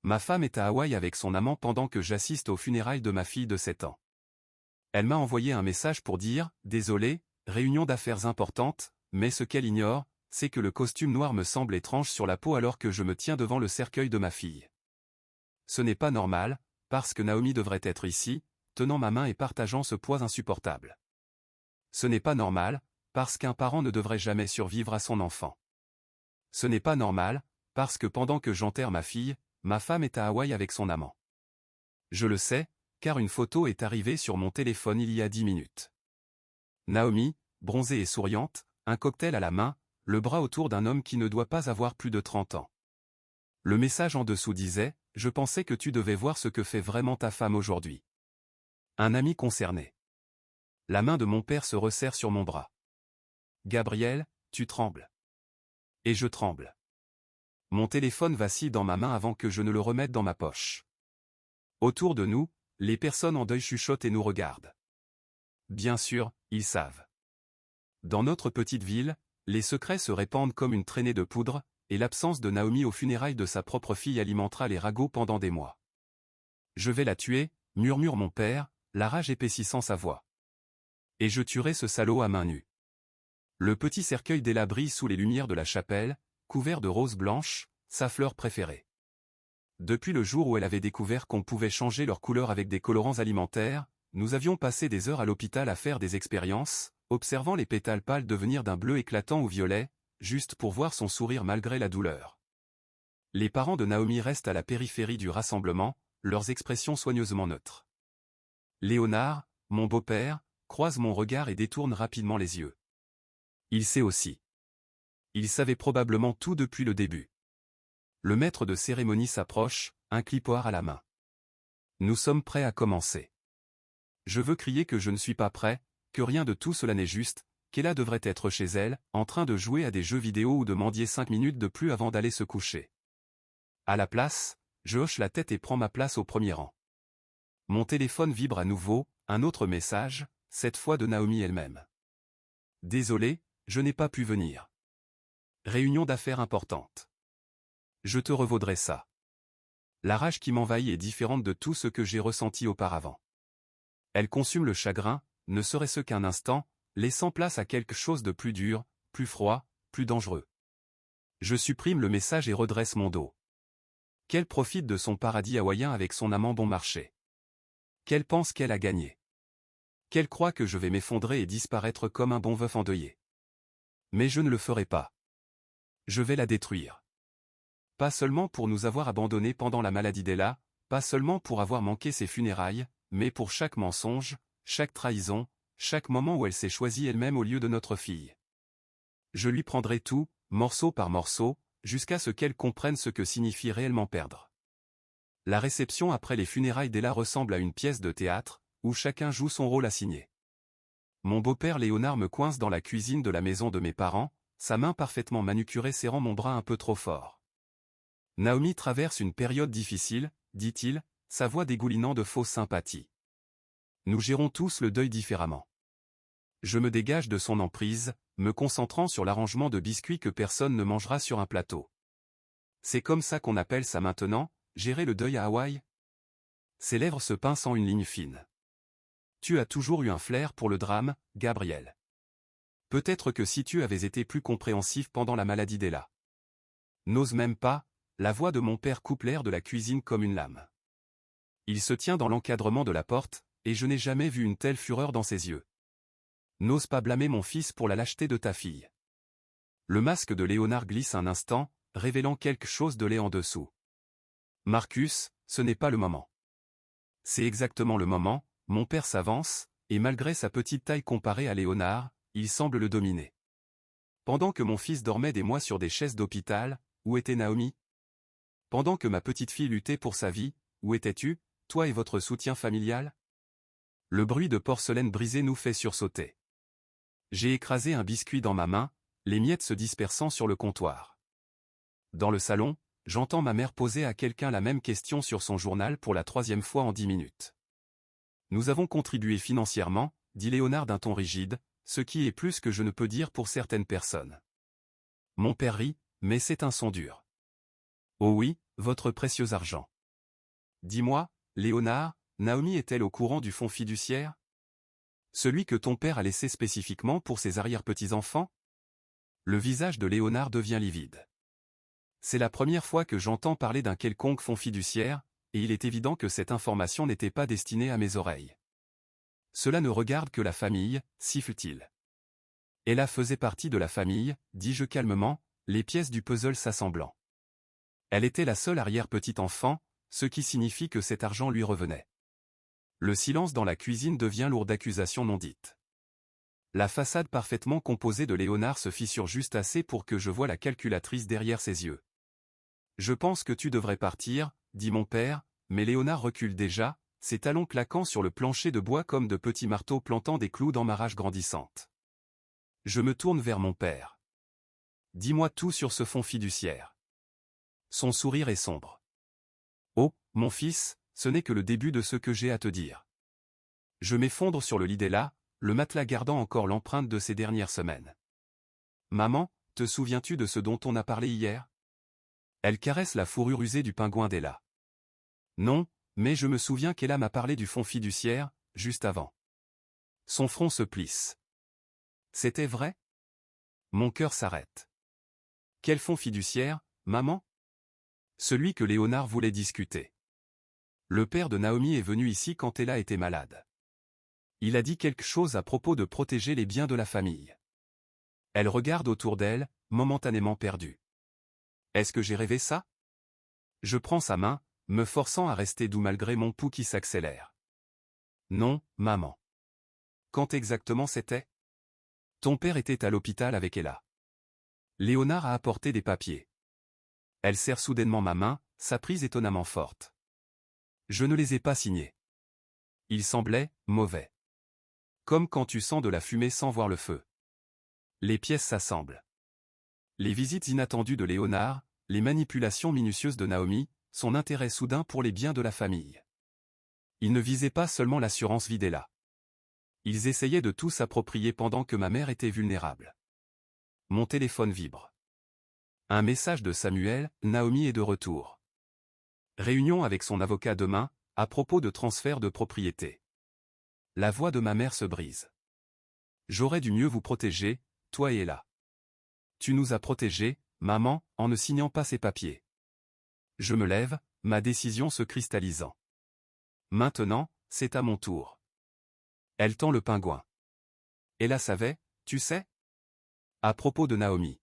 Ma femme est à Hawaï avec son amant pendant que j'assiste aux funérailles de ma fille de 7 ans. Elle m'a envoyé un message pour dire « Désolé, réunion d'affaires importante », mais ce qu'elle ignore, c'est que le costume noir me semble étrange sur la peau alors que je me tiens devant le cercueil de ma fille. Ce n'est pas normal, parce que Naomi devrait être ici, tenant ma main et partageant ce poids insupportable. Ce n'est pas normal, parce qu'un parent ne devrait jamais survivre à son enfant. Ce n'est pas normal, parce que pendant que j'enterre ma fille, ma femme est à Hawaï avec son amant. Je le sais, car une photo est arrivée sur mon téléphone il y a 10 minutes. Naomi, bronzée et souriante, un cocktail à la main, le bras autour d'un homme qui ne doit pas avoir plus de 30 ans. Le message en dessous disait « Je pensais que tu devais voir ce que fait vraiment ta femme aujourd'hui. » Un ami concerné. La main de mon père se resserre sur mon bras. « Gabriel, tu trembles. » Et je tremble. Mon téléphone vacille dans ma main avant que je ne le remette dans ma poche. Autour de nous, les personnes en deuil chuchotent et nous regardent. Bien sûr, ils savent. Dans notre petite ville, les secrets se répandent comme une traînée de poudre, et l'absence de Naomi aux funérailles de sa propre fille alimentera les ragots pendant des mois. Je vais la tuer, murmure mon père, la rage épaississant sa voix. Et je tuerai ce salaud à main nue. Le petit cercueil d'Ella brille sous les lumières de la chapelle, couvert de roses blanches, sa fleur préférée. Depuis le jour où elle avait découvert qu'on pouvait changer leur couleur avec des colorants alimentaires, nous avions passé des heures à l'hôpital à faire des expériences, observant les pétales pâles devenir d'un bleu éclatant au violet, juste pour voir son sourire malgré la douleur. Les parents de Naomi restent à la périphérie du rassemblement, leurs expressions soigneusement neutres. Léonard, mon beau-père, croise mon regard et détourne rapidement les yeux. Il sait aussi. Il savait probablement tout depuis le début. Le maître de cérémonie s'approche, un clipoir à la main. Nous sommes prêts à commencer. Je veux crier que je ne suis pas prêt, que rien de tout cela n'est juste, qu'Ella devrait être chez elle, en train de jouer à des jeux vidéo ou de mendier 5 minutes de plus avant d'aller se coucher. À la place, je hoche la tête et prends ma place au premier rang. Mon téléphone vibre à nouveau, un autre message, cette fois de Naomi elle-même. Désolé, je n'ai pas pu venir. Réunion d'affaires importante. Je te revaudrai ça. La rage qui m'envahit est différente de tout ce que j'ai ressenti auparavant. Elle consume le chagrin, ne serait-ce qu'un instant, laissant place à quelque chose de plus dur, plus froid, plus dangereux. Je supprime le message et redresse mon dos. Qu'elle profite de son paradis hawaïen avec son amant bon marché. Qu'elle pense qu'elle a gagné. Qu'elle croit que je vais m'effondrer et disparaître comme un bon veuf endeuillé. Mais je ne le ferai pas. Je vais la détruire. Pas seulement pour nous avoir abandonnés pendant la maladie d'Ella, pas seulement pour avoir manqué ses funérailles, mais pour chaque mensonge, chaque trahison, chaque moment où elle s'est choisie elle-même au lieu de notre fille. Je lui prendrai tout, morceau par morceau, jusqu'à ce qu'elle comprenne ce que signifie réellement perdre. La réception après les funérailles d'Ella ressemble à une pièce de théâtre, où chacun joue son rôle assigné. Mon beau-père Léonard me coince dans la cuisine de la maison de mes parents, sa main parfaitement manucurée serrant mon bras un peu trop fort. Naomi traverse une période difficile, dit-il, sa voix dégoulinant de fausse sympathie. Nous gérons tous le deuil différemment. Je me dégage de son emprise, me concentrant sur l'arrangement de biscuits que personne ne mangera sur un plateau. C'est comme ça qu'on appelle ça maintenant, gérer le deuil à Hawaï? Ses lèvres se pincent en une ligne fine. Tu as toujours eu un flair pour le drame, Gabriel. Peut-être que si tu avais été plus compréhensif pendant la maladie d'Ella. N'ose même pas, la voix de mon père coupe l'air de la cuisine comme une lame. Il se tient dans l'encadrement de la porte, et je n'ai jamais vu une telle fureur dans ses yeux. N'ose pas blâmer mon fils pour la lâcheté de ta fille. Le masque de Léonard glisse un instant, révélant quelque chose de laid en dessous. Marcus, ce n'est pas le moment. C'est exactement le moment, mon père s'avance, et malgré sa petite taille comparée à Léonard, il semble le dominer. Pendant que mon fils dormait des mois sur des chaises d'hôpital, où était Naomi? Pendant que ma petite fille luttait pour sa vie, où étais-tu, toi et votre soutien familial? Le bruit de porcelaine brisée nous fait sursauter. J'ai écrasé un biscuit dans ma main, les miettes se dispersant sur le comptoir. Dans le salon, j'entends ma mère poser à quelqu'un la même question sur son journal pour la 3e fois en 10 minutes. Nous avons contribué financièrement, dit Léonard d'un ton rigide, ce qui est plus que je ne peux dire pour certaines personnes. Mon père rit, mais c'est un son dur. Oh oui, votre précieux argent. Dis-moi, Léonard, Naomi est-elle au courant du fonds fiduciaire? Celui que ton père a laissé spécifiquement pour ses arrière-petits-enfants? Le visage de Léonard devient livide. C'est la première fois que j'entends parler d'un quelconque fonds fiduciaire, et il est évident que cette information n'était pas destinée à mes oreilles. Cela ne regarde que la famille, siffle-t-il. Ella faisait partie de la famille, dis-je calmement, les pièces du puzzle s'assemblant. Elle était la seule arrière-petite-enfant, ce qui signifie que cet argent lui revenait. Le silence dans la cuisine devient lourd d'accusations non dites. La façade parfaitement composée de Léonard se fissure juste assez pour que je voie la calculatrice derrière ses yeux. Je pense que tu devrais partir, dit mon père, mais Léonard recule déjà, ses talons claquant sur le plancher de bois comme de petits marteaux plantant des clous dans ma rage grandissante. Je me tourne vers mon père. Dis-moi tout sur ce fonds fiduciaire. Son sourire est sombre. Oh, mon fils, ce n'est que le début de ce que j'ai à te dire. Je m'effondre sur le lit d'Ella, le matelas gardant encore l'empreinte de ces dernières semaines. Maman, te souviens-tu de ce dont on a parlé hier? Elle caresse la fourrure usée du pingouin d'Ella. Non, mais je me souviens qu'Ella m'a parlé du fonds fiduciaire, juste avant. Son front se plisse. C'était vrai? Mon cœur s'arrête. Quel fonds fiduciaire, maman? Celui que Léonard voulait discuter. Le père de Naomi est venu ici quand Ella était malade. Il a dit quelque chose à propos de protéger les biens de la famille. Elle regarde autour d'elle, momentanément perdue. Est-ce que j'ai rêvé ça? Je prends sa main, me forçant à rester doux malgré mon pouls qui s'accélère. Non, maman. Quand exactement c'était? Ton père était à l'hôpital avec Ella. Léonard a apporté des papiers. Elle serre soudainement ma main, sa prise étonnamment forte. Je ne les ai pas signés. Ils semblaient mauvais. Comme quand tu sens de la fumée sans voir le feu. Les pièces s'assemblent. Les visites inattendues de Léonard, les manipulations minutieuses de Naomi, son intérêt soudain pour les biens de la famille. Ils ne visaient pas seulement l'assurance vie d'Ella. Ils essayaient de tout s'approprier pendant que ma mère était vulnérable. Mon téléphone vibre. Un message de Samuel, Naomi est de retour. Réunion avec son avocat demain, à propos de transfert de propriété. La voix de ma mère se brise. J'aurais dû mieux vous protéger, toi et Ella. Tu nous as protégés, maman, en ne signant pas ces papiers. Je me lève, ma décision se cristallisant. Maintenant, c'est à mon tour. Elle tend le pingouin. Ella savait, tu sais? À propos de Naomi.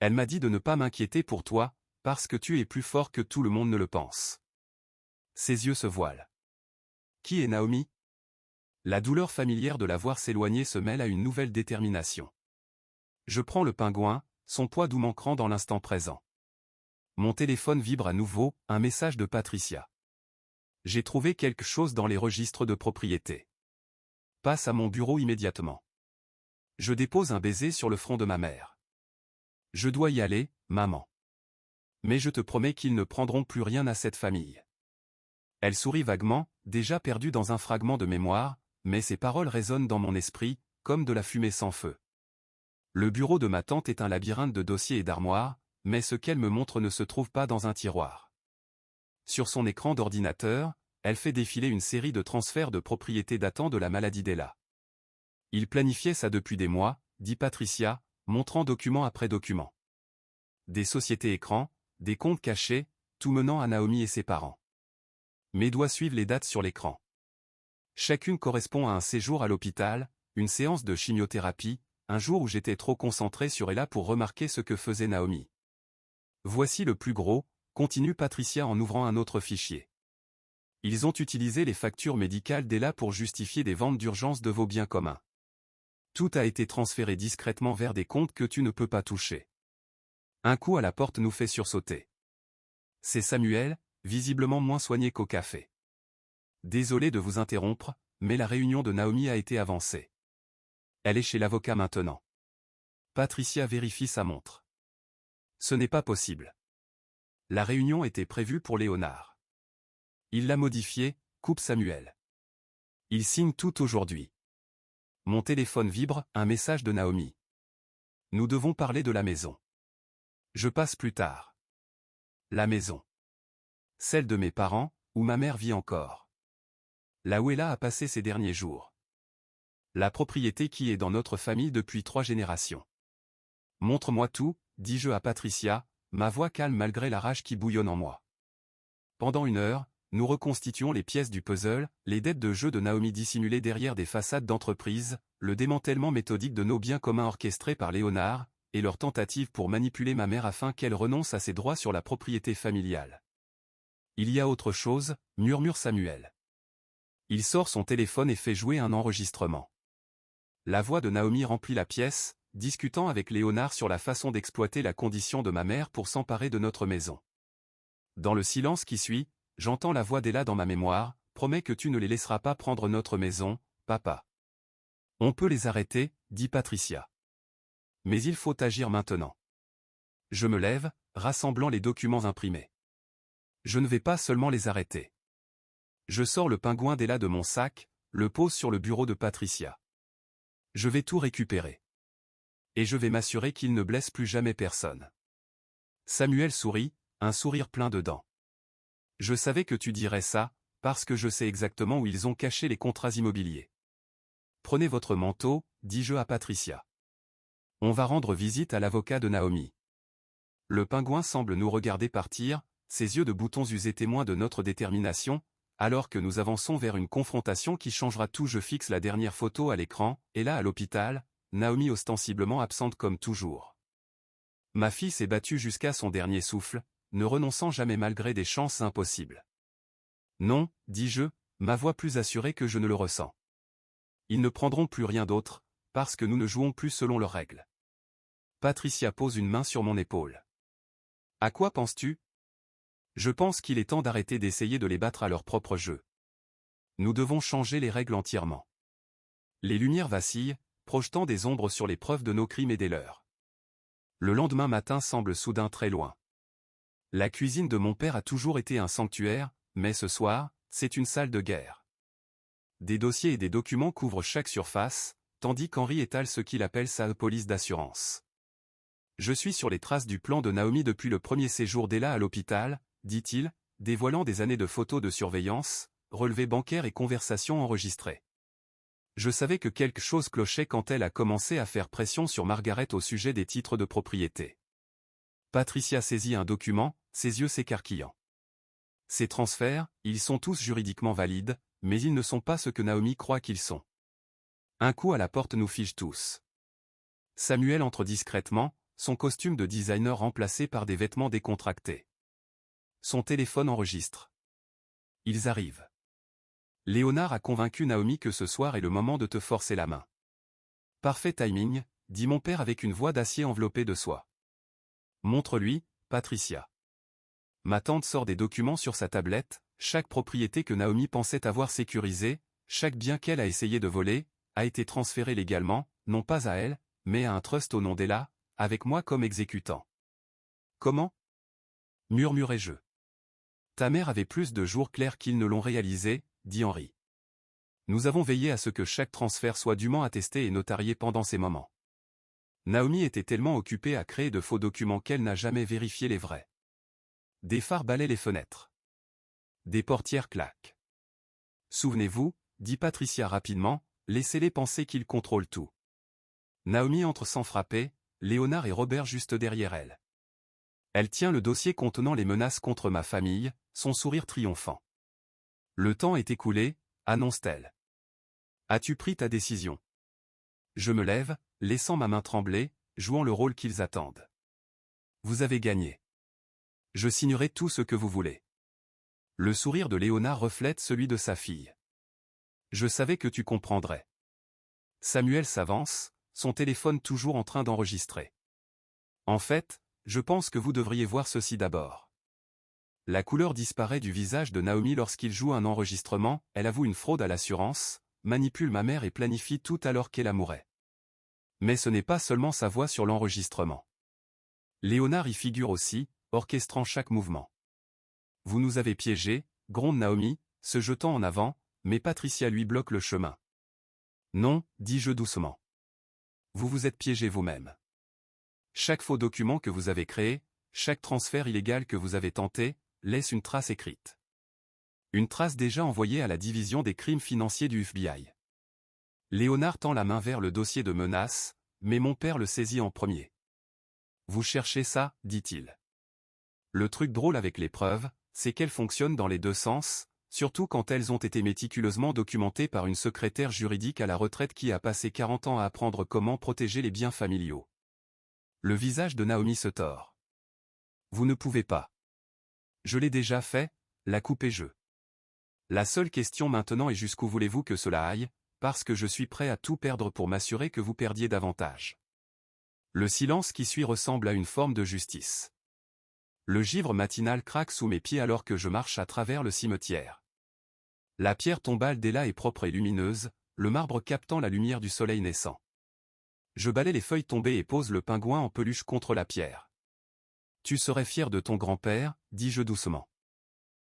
Elle m'a dit de ne pas m'inquiéter pour toi, parce que tu es plus fort que tout le monde ne le pense. Ses yeux se voilent. Qui est Naomi? La douleur familière de la voir s'éloigner se mêle à une nouvelle détermination. Je prends le pingouin, son poids doux m'ancrant dans l'instant présent. Mon téléphone vibre à nouveau, un message de Patricia. J'ai trouvé quelque chose dans les registres de propriété. Passe à mon bureau immédiatement. Je dépose un baiser sur le front de ma mère. Je dois y aller, maman. Mais je te promets qu'ils ne prendront plus rien à cette famille. Elle sourit vaguement, déjà perdue dans un fragment de mémoire, mais ses paroles résonnent dans mon esprit, comme de la fumée sans feu. Le bureau de ma tante est un labyrinthe de dossiers et d'armoires, mais ce qu'elle me montre ne se trouve pas dans un tiroir. Sur son écran d'ordinateur, elle fait défiler une série de transferts de propriété datant de la maladie d'Ella. Il planifiait ça depuis des mois, dit Patricia, montrant document après document. Des sociétés écrans, des comptes cachés, tout menant à Naomi et ses parents. Mes doigts suivent les dates sur l'écran. Chacune correspond à un séjour à l'hôpital, une séance de chimiothérapie, un jour où j'étais trop concentré sur Ella pour remarquer ce que faisait Naomi. Voici le plus gros, continue Patricia en ouvrant un autre fichier. Ils ont utilisé les factures médicales d'Ella pour justifier des ventes d'urgence de vos biens communs. Tout a été transféré discrètement vers des comptes que tu ne peux pas toucher. Un coup à la porte nous fait sursauter. C'est Samuel, visiblement moins soigné qu'au café. Désolé de vous interrompre, mais la réunion de Naomi a été avancée. Elle est chez l'avocat maintenant. Patricia vérifie sa montre. Ce n'est pas possible. La réunion était prévue pour Léonard. Il l'a modifiée, coupe Samuel. Il signe tout aujourd'hui. Mon téléphone vibre, un message de Naomi. Nous devons parler de la maison. Je passe plus tard. La maison. Celle de mes parents, où ma mère vit encore. Là où elle a passé ses derniers jours. La propriété qui est dans notre famille depuis 3 générations. Montre-moi tout, dis-je à Patricia, ma voix calme malgré la rage qui bouillonne en moi. Pendant 1 heure, nous reconstituons les pièces du puzzle, les dettes de jeu de Naomi dissimulées derrière des façades d'entreprise, le démantèlement méthodique de nos biens communs orchestrés par Léonard, et leur tentative pour manipuler ma mère afin qu'elle renonce à ses droits sur la propriété familiale. Il y a autre chose, murmure Samuel. Il sort son téléphone et fait jouer un enregistrement. La voix de Naomi remplit la pièce, discutant avec Léonard sur la façon d'exploiter la condition de ma mère pour s'emparer de notre maison. Dans le silence qui suit, j'entends la voix d'Ella dans ma mémoire, « Promets que tu ne les laisseras pas prendre notre maison, papa. » On peut les arrêter, dit Patricia. Mais il faut agir maintenant. Je me lève, rassemblant les documents imprimés. Je ne vais pas seulement les arrêter. Je sors le pingouin d'Ella de mon sac, le pose sur le bureau de Patricia. Je vais tout récupérer. Et je vais m'assurer qu'il ne blesse plus jamais personne. Samuel sourit, un sourire plein de dents. Je savais que tu dirais ça, parce que je sais exactement où ils ont caché les contrats immobiliers. Prenez votre manteau, dis-je à Patricia. On va rendre visite à l'avocat de Naomi. Le pingouin semble nous regarder partir, ses yeux de boutons usés témoins de notre détermination, alors que nous avançons vers une confrontation qui changera tout. Je fixe la dernière photo à l'écran, et là à l'hôpital, Naomi ostensiblement absente comme toujours. Ma fille s'est battue jusqu'à son dernier souffle, ne renonçant jamais malgré des chances impossibles. Non, dis-je, ma voix plus assurée que je ne le ressens. Ils ne prendront plus rien d'autre, parce que nous ne jouons plus selon leurs règles. Patricia pose une main sur mon épaule. À quoi penses-tu? Je pense qu'il est temps d'arrêter d'essayer de les battre à leur propre jeu. Nous devons changer les règles entièrement. Les lumières vacillent, projetant des ombres sur les preuves de nos crimes et des leurs. Le lendemain matin semble soudain très loin. La cuisine de mon père a toujours été un sanctuaire, mais ce soir, c'est une salle de guerre. Des dossiers et des documents couvrent chaque surface, tandis qu'Henri étale ce qu'il appelle sa police d'assurance. Je suis sur les traces du plan de Naomi depuis le premier séjour d'Ella à l'hôpital, dit-il, dévoilant des années de photos de surveillance, relevés bancaires et conversations enregistrées. Je savais que quelque chose clochait quand elle a commencé à faire pression sur Margaret au sujet des titres de propriété. Patricia saisit un document, ses yeux s'écarquillant. Ces transferts, ils sont tous juridiquement valides, mais ils ne sont pas ce que Naomi croit qu'ils sont. Un coup à la porte nous fige tous. Samuel entre discrètement, son costume de designer remplacé par des vêtements décontractés. Son téléphone enregistre. Ils arrivent. Léonard a convaincu Naomi que ce soir est le moment de te forcer la main. Parfait timing, dit mon père avec une voix d'acier enveloppée de soie. Montre-lui, Patricia. Ma tante sort des documents sur sa tablette, chaque propriété que Naomi pensait avoir sécurisée, chaque bien qu'elle a essayé de voler, a été transféré légalement, non pas à elle, mais à un trust au nom d'Ella, avec moi comme exécutant. Comment? Murmurai-je. Ta mère avait plus de jours clairs qu'ils ne l'ont réalisé, dit Henri. Nous avons veillé à ce que chaque transfert soit dûment attesté et notarié pendant ces moments. Naomi était tellement occupée à créer de faux documents qu'elle n'a jamais vérifié les vrais. Des phares balaient les fenêtres. Des portières claquent. Souvenez-vous, dit Patricia rapidement, laissez-les penser qu'ils contrôlent tout. Naomi entre sans frapper, Léonard et Robert juste derrière elle. Elle tient le dossier contenant les menaces contre ma famille, son sourire triomphant. Le temps est écoulé, annonce-t-elle. As-tu pris ta décision? Je me lève, laissant ma main trembler, jouant le rôle qu'ils attendent. Vous avez gagné. Je signerai tout ce que vous voulez. Le sourire de Léonard reflète celui de sa fille. Je savais que tu comprendrais. Samuel s'avance, son téléphone toujours en train d'enregistrer. En fait, je pense que vous devriez voir ceci d'abord. La couleur disparaît du visage de Naomi lorsqu'il joue un enregistrement, elle avoue une fraude à l'assurance, manipule ma mère et planifie tout alors qu'elle mourait. Mais ce n'est pas seulement sa voix sur l'enregistrement. Léonard y figure aussi, orchestrant chaque mouvement. Vous nous avez piégés, gronde Naomi, se jetant en avant, mais Patricia lui bloque le chemin. Non, dis-je doucement. Vous vous êtes piégés vous-même. Chaque faux document que vous avez créé, chaque transfert illégal que vous avez tenté, laisse une trace écrite. Une trace déjà envoyée à la division des crimes financiers du FBI. Léonard tend la main vers le dossier de menace, mais mon père le saisit en premier. Vous cherchez ça, dit-il. Le truc drôle avec les preuves, c'est qu'elles fonctionnent dans les deux sens, surtout quand elles ont été méticuleusement documentées par une secrétaire juridique à la retraite qui a passé 40 ans à apprendre comment protéger les biens familiaux. Le visage de Naomi se tord. Vous ne pouvez pas. Je l'ai déjà fait, la coupe est jeu. La seule question maintenant est jusqu'où voulez-vous que cela aille, parce que je suis prêt à tout perdre pour m'assurer que vous perdiez davantage. Le silence qui suit ressemble à une forme de justice. Le givre matinal craque sous mes pieds alors que je marche à travers le cimetière. La pierre tombale d'Ella est propre et lumineuse, le marbre captant la lumière du soleil naissant. Je balaie les feuilles tombées et pose le pingouin en peluche contre la pierre. Tu serais fier de ton grand-père, dis-je doucement.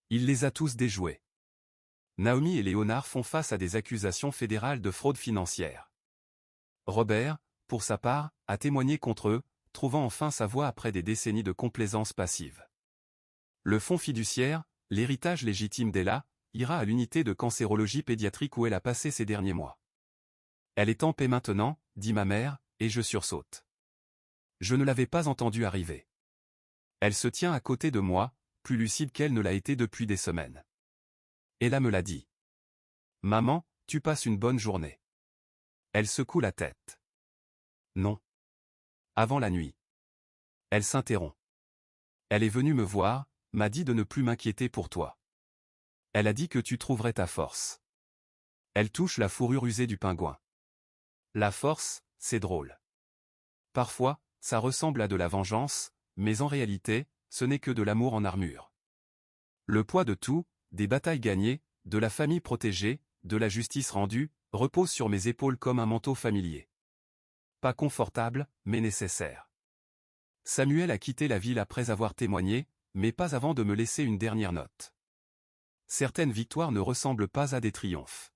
Il les a tous déjoués. Naomi et Léonard font face à des accusations fédérales de fraude financière. Robert, pour sa part, a témoigné contre eux, trouvant enfin sa voie après des décennies de complaisance passive. Le fonds fiduciaire, l'héritage légitime d'Ella, ira à l'unité de cancérologie pédiatrique où elle a passé ces derniers mois. Elle est en paix maintenant, dit ma mère, et je sursaute. Je ne l'avais pas entendue arriver. Elle se tient à côté de moi, plus lucide qu'elle ne l'a été depuis des semaines. Ella me l'a dit. Maman, tu passes une bonne journée. Elle secoue la tête. Non. Avant la nuit. Elle s'interrompt. Elle est venue me voir, m'a dit de ne plus m'inquiéter pour toi. Elle a dit que tu trouverais ta force. Elle touche la fourrure usée du pingouin. La force, c'est drôle. Parfois, ça ressemble à de la vengeance, mais en réalité, ce n'est que de l'amour en armure. Le poids de tout, des batailles gagnées, de la famille protégée, de la justice rendue, repose sur mes épaules comme un manteau familier. Pas confortable, mais nécessaire. Samuel a quitté la ville après avoir témoigné, mais pas avant de me laisser une dernière note. Certaines victoires ne ressemblent pas à des triomphes.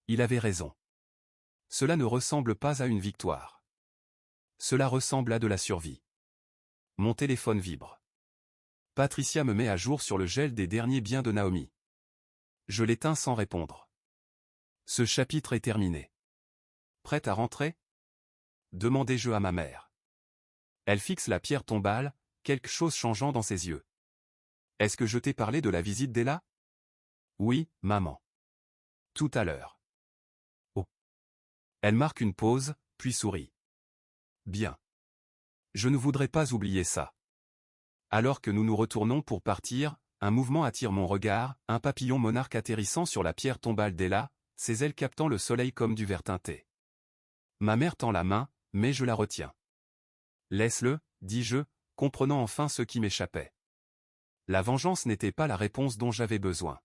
Il avait raison. Cela ne ressemble pas à une victoire. Cela ressemble à de la survie. Mon téléphone vibre. Patricia me met à jour sur le gel des derniers biens de Naomi. Je l'éteins sans répondre. Ce chapitre est terminé. Prête à rentrer ? Demandai-je à ma mère. Elle fixe la pierre tombale, quelque chose changeant dans ses yeux. Est-ce que je t'ai parlé de la visite d'Ella ? Oui, maman. Tout à l'heure. Oh. Elle marque une pause, puis sourit. Bien. Je ne voudrais pas oublier ça. Alors que nous nous retournons pour partir, un mouvement attire mon regard, un papillon monarque atterrissant sur la pierre tombale d'Ella, ses ailes captant le soleil comme du verre teinté. Ma mère tend la main, mais je la retiens. Laisse-le, dis-je, comprenant enfin ce qui m'échappait. La vengeance n'était pas la réponse dont j'avais besoin.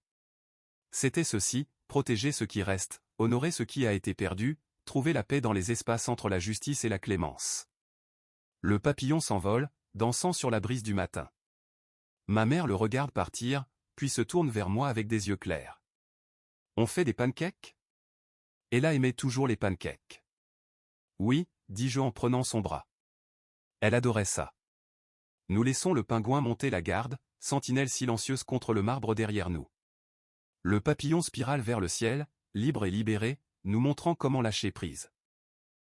C'était ceci, protéger ce qui reste, honorer ce qui a été perdu, trouver la paix dans les espaces entre la justice et la clémence. Le papillon s'envole, dansant sur la brise du matin. Ma mère le regarde partir, puis se tourne vers moi avec des yeux clairs. On fait des pancakes ? Ella aimait toujours les pancakes. Oui, dis-je en prenant son bras. Elle adorait ça. Nous laissons le pingouin monter la garde, sentinelle silencieuse contre le marbre derrière nous. Le papillon spirale vers le ciel, libre et libéré, nous montrant comment lâcher prise.